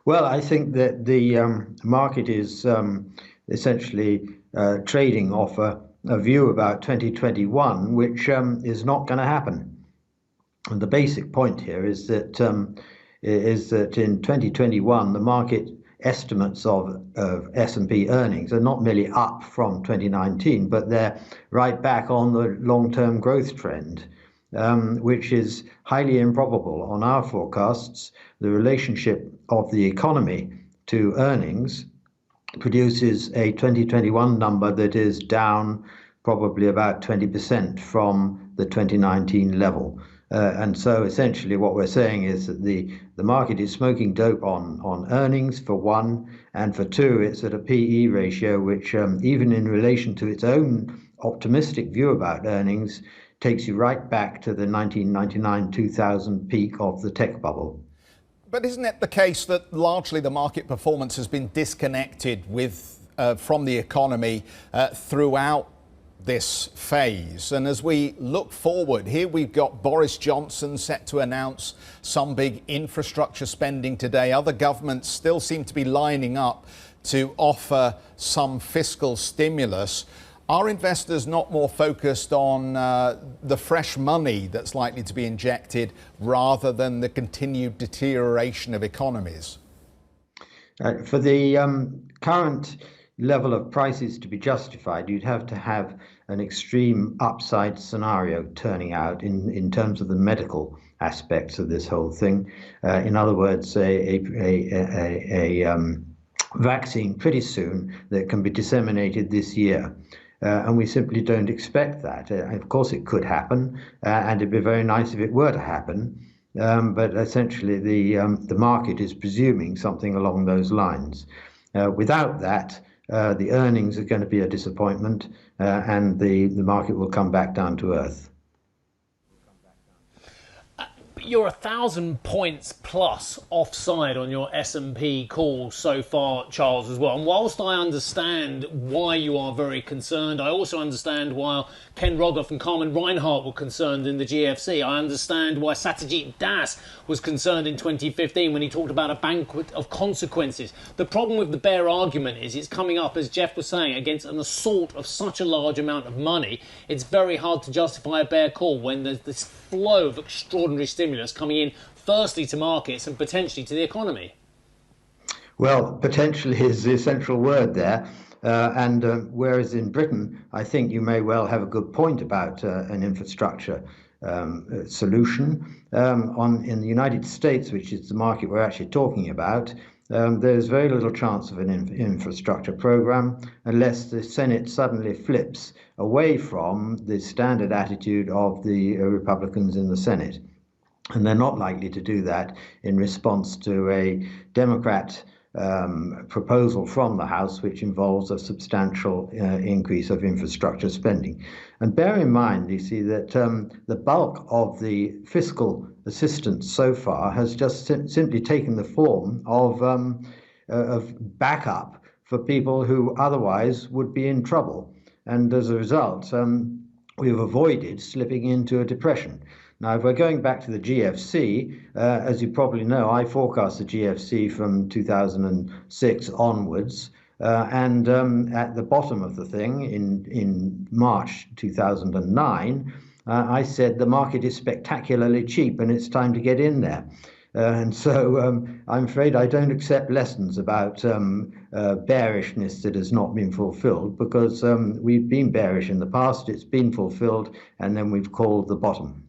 Well, I think that the market is essentially trading off a view about 2021, which is not going to happen. And the basic point here is that in 2021 the market estimates of S&P earnings are not merely up from 2019, but they're right back on the long-term growth trend, which is highly improbable. On our forecasts, the relationship of the economy to earnings produces a 2021 number that is down probably about 20% from the 2019 level. And so essentially what we're saying is that the market is smoking dope on earnings, for one, and for two, it's at a PE ratio which, even in relation to its own optimistic view about earnings, takes you right back to the 1999-2000 peak of the tech bubble. But isn't it the case that largely the market performance has been disconnected from the economy throughout this phase? And as we look forward, here we've got Boris Johnson set to announce some big infrastructure spending today. Other governments still seem to be lining up to offer some fiscal stimulus. Are investors not more focused on the fresh money that's likely to be injected rather than the continued deterioration of economies? For the current level of prices to be justified, you'd have to have an extreme upside scenario turning out in terms of the medical aspects of this whole thing. In other words, a vaccine pretty soon that can be disseminated this year. And we simply don't expect that. Of course, it could happen, and it'd be very nice if it were to happen. But essentially, the market is presuming something along those lines. Without that, the earnings are going to be a disappointment, and the market will come back down to earth. You're 1,000 points plus offside on your S&P call so far, Charles, as well. And whilst I understand why you are very concerned, I also understand why Ken Rogoff and Carmen Reinhart were concerned in the GFC. I understand why Satyajit Das was concerned in 2015 when he talked about a banquet of consequences. The problem with the bear argument is it's coming up, as Jeff was saying, against an assault of such a large amount of money. It's very hard to justify a bear call when there's this flow of extraordinary stimulus coming in, firstly to markets and potentially to the economy. Well, potentially is the central word there. Whereas in Britain, I think you may well have a good point about an infrastructure solution. In the United States, which is the market we're actually talking about, there's very little chance of an infrastructure program unless the Senate suddenly flips away from the standard attitude of the Republicans in the Senate. And they're not likely to do that in response to a Democrat proposal from the House, which involves a substantial increase of infrastructure spending. And bear in mind, you see, that the bulk of the fiscal assistance so far has just simply taken the form of backup for people who otherwise would be in trouble. And as a result, we've avoided slipping into a depression. Now, if we're going back to the GFC, as you probably know, I forecast the GFC from 2006 onwards. And at the bottom of the thing, in March 2009, I said the market is spectacularly cheap and it's time to get in there. And so I'm afraid I don't accept lessons about bearishness that has not been fulfilled, because we've been bearish in the past, it's been fulfilled, and then we've called the bottom.